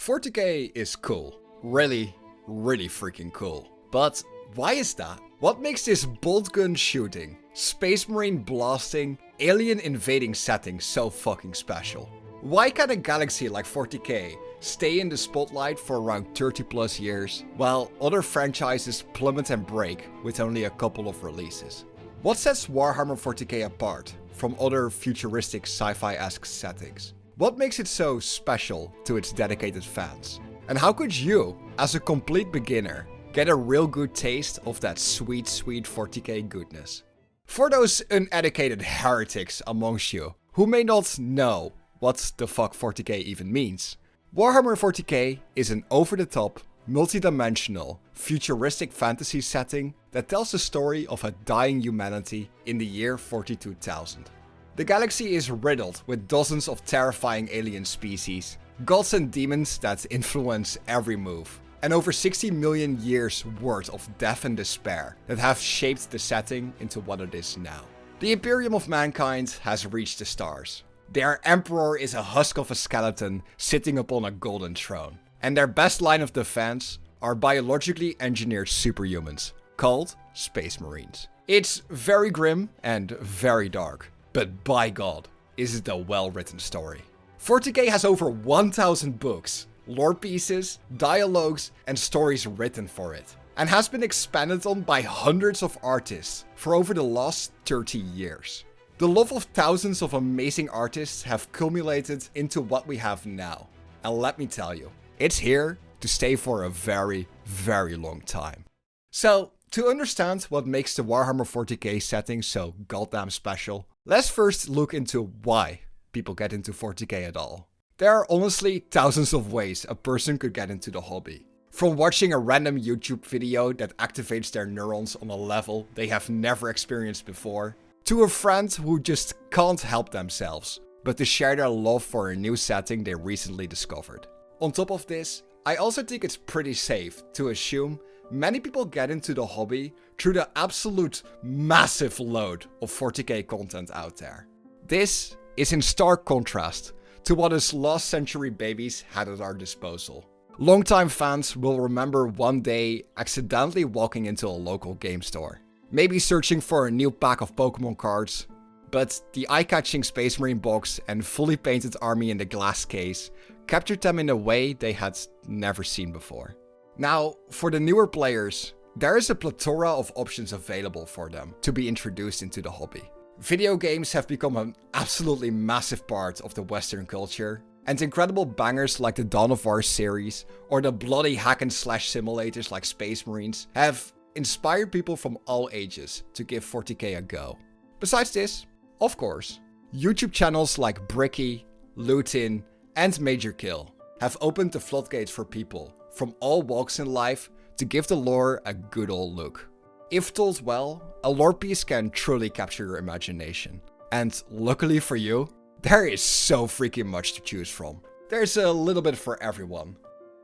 40k is cool. Really, really freaking cool. But why is that? What makes this bolt gun shooting, space marine blasting, alien invading setting so fucking special? Why can a galaxy like 40k stay in the spotlight for around 30 plus years, while other franchises plummet and break with only a couple of releases? What sets Warhammer 40k apart from other futuristic sci-fi-esque settings? What makes it so special to its dedicated fans? And how could you, as a complete beginner, get a real good taste of that sweet, sweet 40k goodness? For those uneducated heretics amongst you who may not know what the fuck 40k even means, Warhammer 40k is an over-the-top, multi-dimensional, futuristic fantasy setting that tells the story of a dying humanity in the year 42,000. The galaxy is riddled with dozens of terrifying alien species, gods and demons that influence every move, and over 60 million years worth of death and despair that have shaped the setting into what it is now. The Imperium of Mankind has reached the stars. Their emperor is a husk of a skeleton sitting upon a golden throne, and their best line of defense are biologically engineered superhumans, called Space Marines. It's very grim and very dark, but by God, is it a well-written story. 40k has over 1,000 books, lore pieces, dialogues, and stories written for it, and has been expanded on by hundreds of artists for over the last 30 years. The love of thousands of amazing artists have culminated into what we have now, and let me tell you, it's here to stay for a very, very long time. So, to understand what makes the Warhammer 40k setting so goddamn special, let's first look into why people get into 40k at all. There are honestly thousands of ways a person could get into the hobby. From watching a random YouTube video that activates their neurons on a level they have never experienced before, to a friend who just can't help themselves, but to share their love for a new setting they recently discovered. On top of this, I also think it's pretty safe to assume many people get into the hobby through the absolute massive load of 40k content out there. This is in stark contrast to what us last century babies had at our disposal. Longtime fans will remember one day accidentally walking into a local game store, maybe searching for a new pack of Pokemon cards, but the eye-catching Space Marine box and fully painted army in the glass case captured them in a way they had never seen before. Now, for the newer players, there is a plethora of options available for them to be introduced into the hobby. Video games have become an absolutely massive part of the Western culture, and incredible bangers like the Dawn of War series or the bloody hack and slash simulators like Space Marines have inspired people from all ages to give 40k a go. Besides this, of course, YouTube channels like Bricky, Lutin, and Major Kill have opened the floodgates for people from all walks in life to give the lore a good old look. If told well, a lore piece can truly capture your imagination. And luckily for you, there is so freaking much to choose from. There's a little bit for everyone.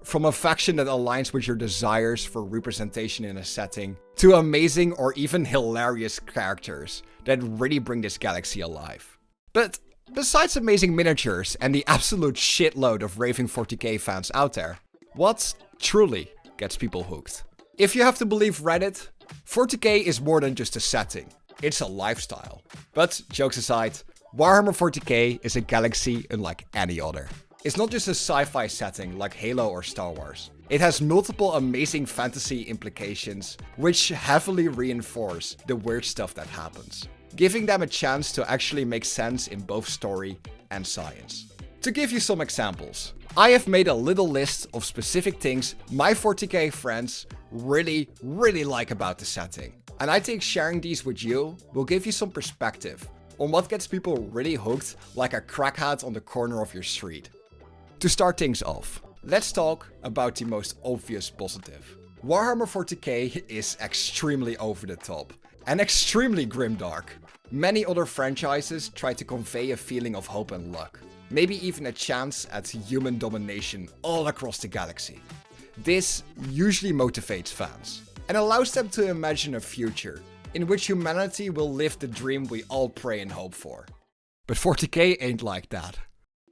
From a faction that aligns with your desires for representation in a setting, to amazing or even hilarious characters that really bring this galaxy alive. But besides amazing miniatures and the absolute shitload of raving 40k fans out there, what truly gets people hooked? If you have to believe Reddit, 40k is more than just a setting, it's a lifestyle. But jokes aside, Warhammer 40k is a galaxy unlike any other. It's not just a sci-fi setting like Halo or Star Wars. It has multiple amazing fantasy implications, which heavily reinforce the weird stuff that happens, giving them a chance to actually make sense in both story and science. To give you some examples, I have made a little list of specific things my 40k friends really like about the setting. And I think sharing these with you will give you some perspective on what gets people really hooked like a crackhead on the corner of your street. To start things off, let's talk about the most obvious positive. Warhammer 40k is extremely over the top and extremely grimdark. Many other franchises try to convey a feeling of hope and luck, maybe even a chance at human domination all across the galaxy. This usually motivates fans and allows them to imagine a future in which humanity will live the dream we all pray and hope for. But 40k ain't like that.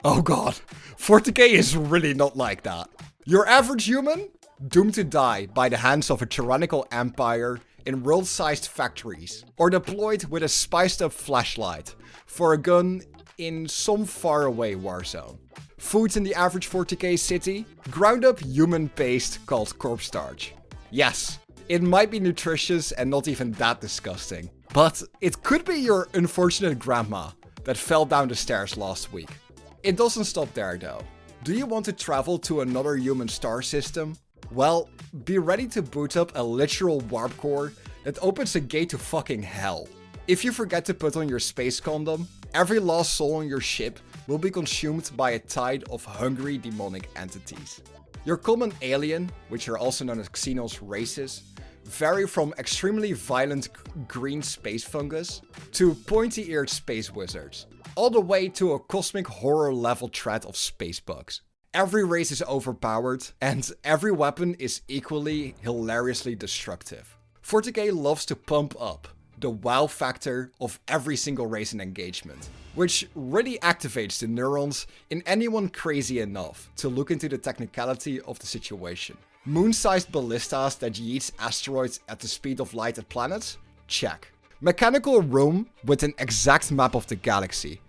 Oh god, 40k is really not like that. Your average human? Doomed to die by the hands of a tyrannical empire in world-sized factories, or deployed with a spiced-up flashlight for a gun in some faraway war zone. Food in the average 40k city? Ground-up human paste called corpse starch. Yes, it might be nutritious and not even that disgusting, but it could be your unfortunate grandma that fell down the stairs last week. It doesn't stop there though. Do you want to travel to another human star system? Well, be ready to boot up a literal warp core that opens a gate to fucking hell. If you forget to put on your space condom, every last soul on your ship will be consumed by a tide of hungry demonic entities. Your common alien, which are also known as Xenos races, vary from extremely violent green space fungus to pointy-eared space wizards, all the way to a cosmic horror level threat of space bugs. Every race is overpowered, and every weapon is equally hilariously destructive. 40k loves to pump up the wow factor of every single race and engagement, which really activates the neurons in anyone crazy enough to look into the technicality of the situation. Moon-sized ballistas that yeet asteroids at the speed of light at planets? Check. Mechanical room with an exact map of the galaxy,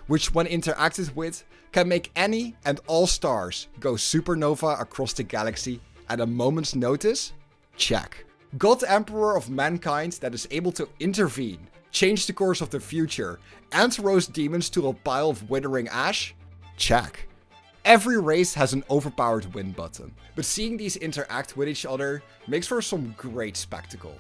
which when interacted with, can make any and all stars go supernova across the galaxy at a moment's notice? Check. God Emperor of mankind that is able to intervene, change the course of the future, and roast demons to a pile of withering ash? Check. Every race has an overpowered win button, but seeing these interact with each other makes for some great spectacle.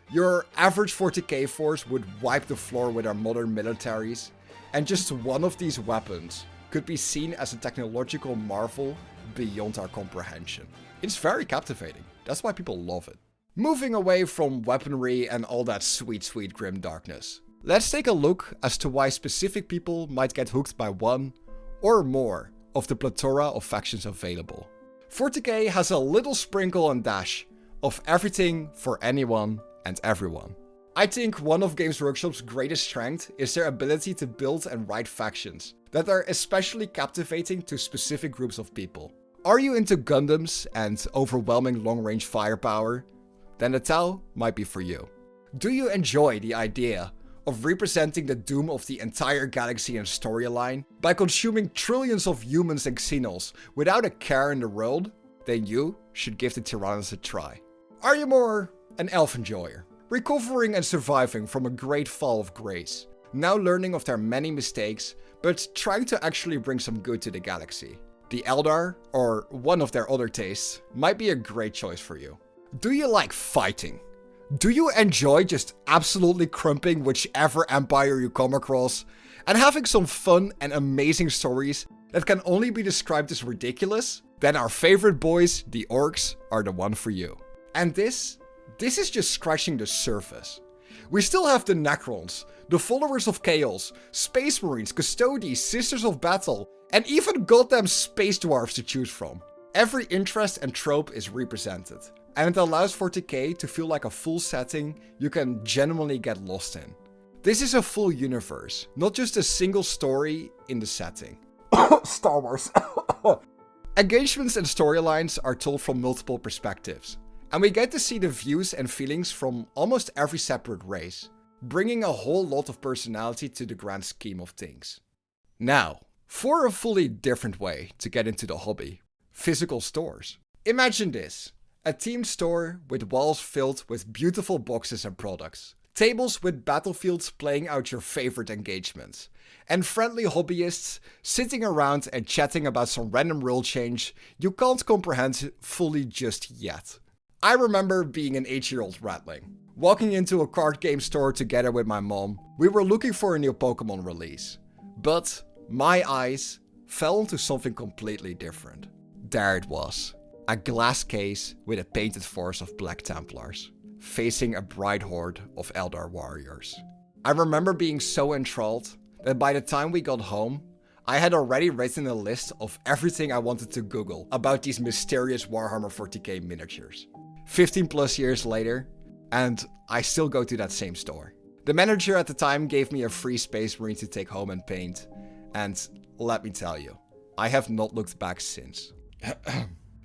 Your average 40k force would wipe the floor with our modern militaries, and just one of these weapons could be seen as a technological marvel beyond our comprehension. It's very captivating, that's why people love it. Moving away from weaponry and all that sweet grim darkness, let's take a look as to why specific people might get hooked by one or more of the plethora of factions available. 40k has a little sprinkle and dash of everything for anyone and everyone. I think one of Games Workshop's greatest strength is their ability to build and write factions that are especially captivating to specific groups of people. Are you into Gundams and overwhelming long-range firepower? Then the Tau might be for you. Do you enjoy the idea of representing the doom of the entire galaxy and storyline by consuming trillions of humans and Xenos without a care in the world? Then you should give the Tyrannus a try. Are you more an elf enjoyer, recovering and surviving from a great fall of grace, now learning of their many mistakes, but trying to actually bring some good to the galaxy? The Eldar, or one of their other tastes, might be a great choice for you. Do you like fighting? Do you enjoy just absolutely crumping whichever empire you come across, and having some fun and amazing stories that can only be described as ridiculous? Then our favorite boys, the Orcs, are the one for you. And this is just scratching the surface. We still have the Necrons, the Followers of Chaos, Space Marines, Custodes, Sisters of Battle, and even goddamn Space Dwarves to choose from. Every interest and trope is represented, and it allows 40k to feel like a full setting you can genuinely get lost in. This is a full universe, not just a single story in the setting. Star Wars. Engagements and storylines are told from multiple perspectives, and we get to see the views and feelings from almost every separate race, bringing a whole lot of personality to the grand scheme of things. Now, for a fully different way to get into the hobby, physical stores. Imagine this, a themed store with walls filled with beautiful boxes and products, tables with battlefields playing out your favorite engagements, and friendly hobbyists sitting around and chatting about some random rule change you can't comprehend fully just yet. I remember being an 8-year-old ratling, walking into a card game store together with my mom. We were looking for a new Pokemon release, but my eyes fell into something completely different. There it was, a glass case with a painted force of Black Templars, facing a bright horde of Eldar warriors. I remember being so enthralled that by the time we got home, I had already written a list of everything I wanted to Google about these mysterious Warhammer 40k miniatures. 15 plus years later, and I still go to that same store. The manager at the time gave me a free Space Marine to take home and paint, and let me tell you, I have not looked back since.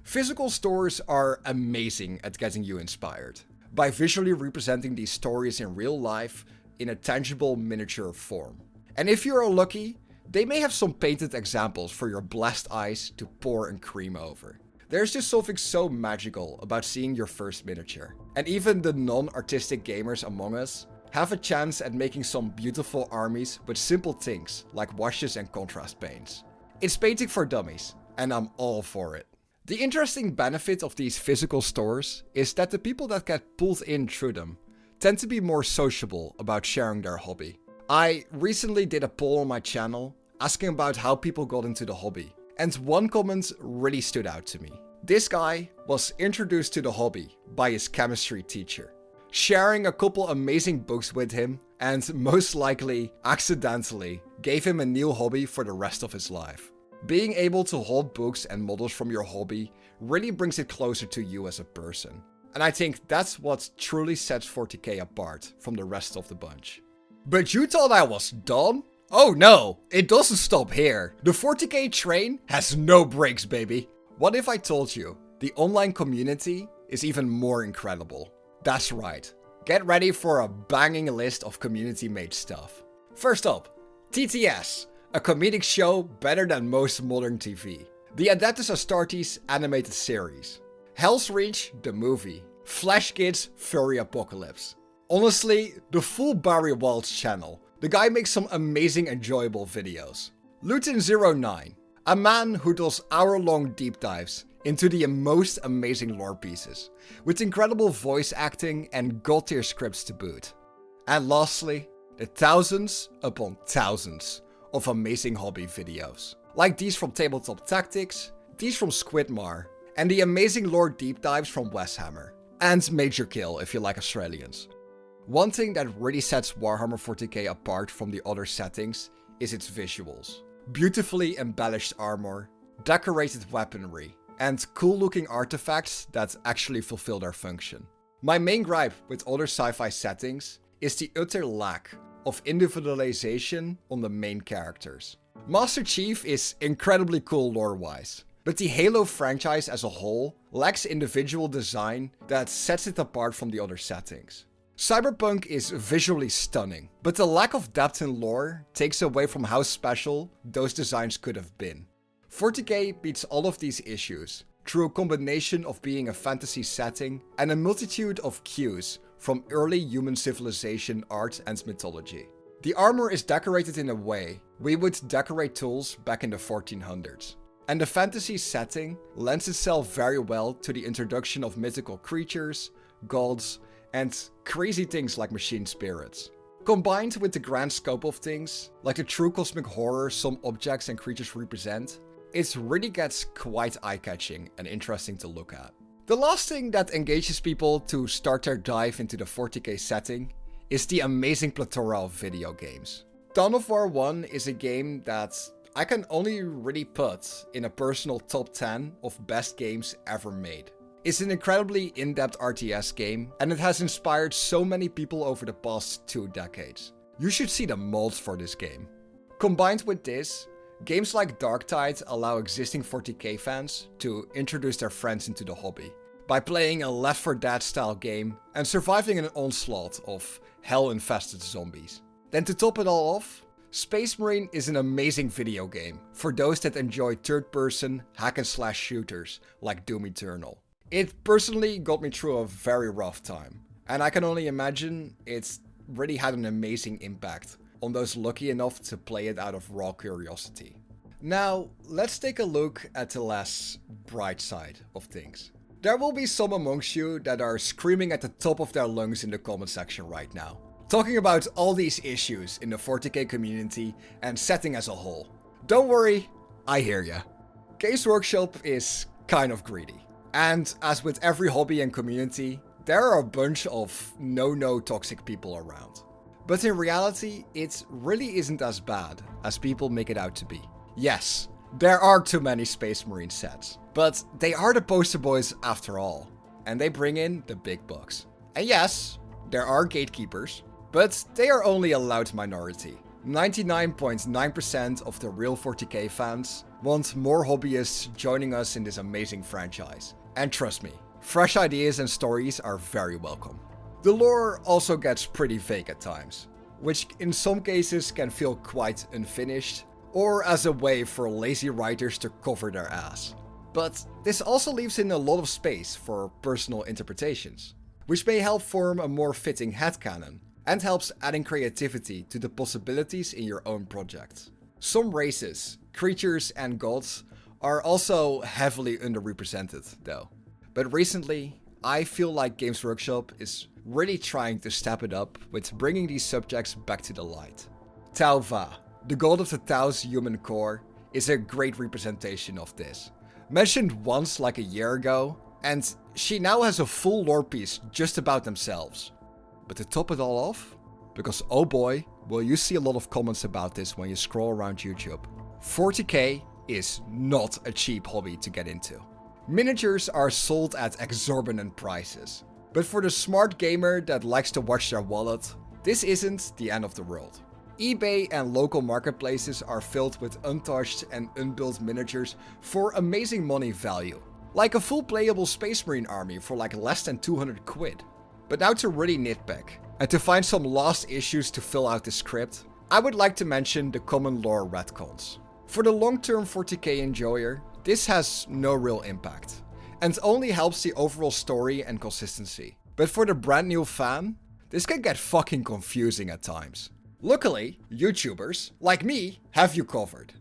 Physical stores are amazing at getting you inspired, by visually representing these stories in real life in a tangible miniature form. And if you're lucky, they may have some painted examples for your blessed eyes to pour and cream over. There's just something so magical about seeing your first miniature. And even the non-artistic gamers among us have a chance at making some beautiful armies with simple things like washes and contrast paints. It's painting for dummies, and I'm all for it. The interesting benefit of these physical stores is that the people that get pulled in through them tend to be more sociable about sharing their hobby. I recently did a poll on my channel asking about how people got into the hobby, and one comment really stood out to me. This guy was introduced to the hobby by his chemistry teacher, sharing a couple amazing books with him, and most likely accidentally gave him a new hobby for the rest of his life. Being able to hold books and models from your hobby really brings it closer to you as a person. And I think that's what truly sets 40k apart from the rest of the bunch. But you thought I was done? Oh no, it doesn't stop here. The 40k train has no brakes, baby. What if I told you the online community is even more incredible? That's right. Get ready for a banging list of community-made stuff. First up, TTS. A comedic show better than most modern TV. The Adeptus Astartes animated series. Hell's Reach, the movie. Flash Kids, Furry Apocalypse. Honestly, the full Barry Waltz channel. The guy makes some amazing enjoyable videos. Luton09, a man who does hour-long deep dives into the most amazing lore pieces, with incredible voice acting and god-tier scripts to boot. And lastly, the thousands upon thousands of amazing hobby videos, like these from Tabletop Tactics, these from Squidmar, and the amazing lore deep dives from Westhammer, and Major Kill if you like Australians. One thing that really sets Warhammer 40k apart from the other settings is its visuals. Beautifully embellished armor, decorated weaponry, and cool looking artifacts that actually fulfill their function. My main gripe with other sci-fi settings is the utter lack of individualization on the main characters. Master Chief is incredibly cool lore-wise, but the Halo franchise as a whole lacks individual design that sets it apart from the other settings. Cyberpunk is visually stunning, but the lack of depth in lore takes away from how special those designs could have been. 40k beats all of these issues through a combination of being a fantasy setting and a multitude of cues from early human civilization art and mythology. The armor is decorated in a way we would decorate tools back in the 1400s. And the fantasy setting lends itself very well to the introduction of mythical creatures, gods, and crazy things like machine spirits. Combined with the grand scope of things, like the true cosmic horror some objects and creatures represent, it really gets quite eye-catching and interesting to look at. The last thing that engages people to start their dive into the 40k setting is the amazing plethora of video games. Dawn of War 1 is a game that I can only really put in a personal top 10 of best games ever made. It's an incredibly in-depth RTS game, and it has inspired so many people over the past 2 decades. You should see the molds for this game. Combined with this, games like Darktide allow existing 40k fans to introduce their friends into the hobby by playing a Left 4 Dead style game and surviving an onslaught of hell-infested zombies. Then to top it all off, Space Marine is an amazing video game for those that enjoy third-person hack-and-slash shooters like Doom Eternal. It personally got me through a very rough time, and I can only imagine it's really had an amazing impact on those lucky enough to play it out of raw curiosity. Now, let's take a look at the less bright side of things. There will be some amongst you that are screaming at the top of their lungs in the comment section right now, talking about all these issues in the 40k community and setting as a whole. Don't worry, I hear ya. Games Workshop is kind of greedy. And as with every hobby and community, there are a bunch of no toxic people around. But in reality, it really isn't as bad as people make it out to be. Yes, there are too many Space Marine sets, but they are the poster boys after all, and they bring in the big bucks. And yes, there are gatekeepers, but they are only a loud minority. 99.9% of the real 40k fans want more hobbyists joining us in this amazing franchise. And trust me, fresh ideas and stories are very welcome. The lore also gets pretty vague at times, which in some cases can feel quite unfinished, or as a way for lazy writers to cover their ass. But this also leaves in a lot of space for personal interpretations, which may help form a more fitting headcanon, and helps adding creativity to the possibilities in your own project. Some races, creatures and gods are also heavily underrepresented though. But recently, I feel like Games Workshop is really trying to step it up with bringing these subjects back to the light. Tau Va, the god of the Tau's human core, is a great representation of this. Mentioned once like a year ago, and she now has a full lore piece just about themselves. But to top it all off, because oh boy, will you see a lot of comments about this when you scroll around YouTube, 40k is not a cheap hobby to get into. Miniatures are sold at exorbitant prices. But for the smart gamer that likes to watch their wallet, this isn't the end of the world. eBay and local marketplaces are filled with untouched and unbuilt miniatures for amazing money value. Like a full playable Space Marine army for like less than 200 quid. But now to really nitpick, and to find some lost issues to fill out the script, I would like to mention the common lore retcons. For the long-term 40k enjoyer, this has no real impact, and only helps the overall story and consistency. But for the brand new fan, this can get fucking confusing at times. Luckily, YouTubers, like me, have you covered.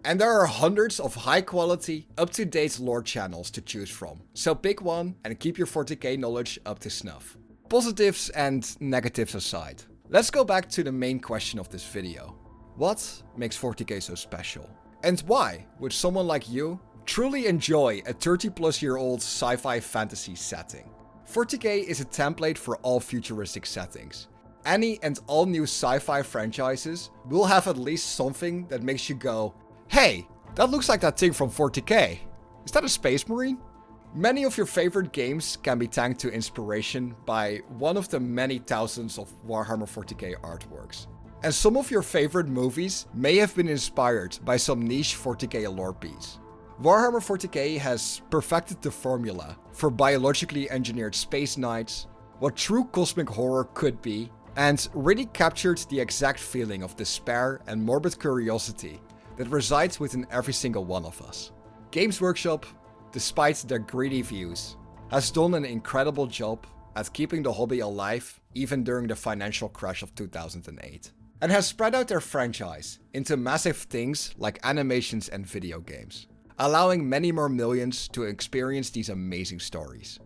And there are hundreds of high quality, up-to-date lore channels to choose from. So pick one and keep your 40k knowledge up to snuff. Positives and negatives aside, let's go back to the main question of this video. What makes 40k so special? And why would someone like you truly enjoy a 30-plus-year-old sci-fi fantasy setting? 40k is a template for all futuristic settings. Any and all new sci-fi franchises will have at least something that makes you go, hey, that looks like that thing from 40k. Is that a Space Marine? Many of your favorite games can be thanked to inspiration by one of the many thousands of Warhammer 40k artworks. And some of your favorite movies may have been inspired by some niche 40k lore piece. Warhammer 40k has perfected the formula for biologically engineered space knights, what true cosmic horror could be, and really captured the exact feeling of despair and morbid curiosity that resides within every single one of us. Games Workshop, despite their greedy views, has done an incredible job at keeping the hobby alive even during the financial crash of 2008, and has spread out their franchise into massive things like animations and video games, allowing many more millions to experience these amazing stories.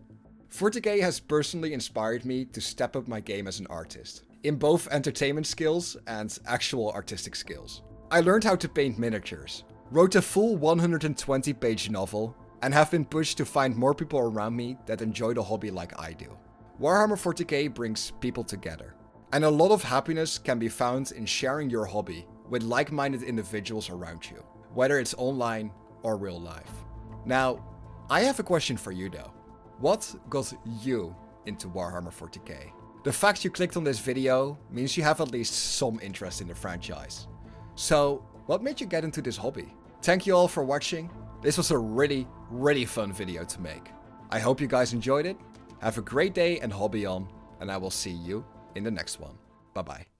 40k has personally inspired me to step up my game as an artist, in both entertainment skills and actual artistic skills. I learned how to paint miniatures, wrote a full 120-page novel, and have been pushed to find more people around me that enjoy the hobby like I do. Warhammer 40k brings people together, and a lot of happiness can be found in sharing your hobby with like-minded individuals around you, whether it's online or real life. Now, I have a question for you though. What got you into Warhammer 40k? The fact you clicked on this video means you have at least some interest in the franchise. So, what made you get into this hobby? Thank you all for watching. This was a really fun video to make. I hope you guys enjoyed it. Have a great day and hobby on, and I will see you in the next one. Bye bye.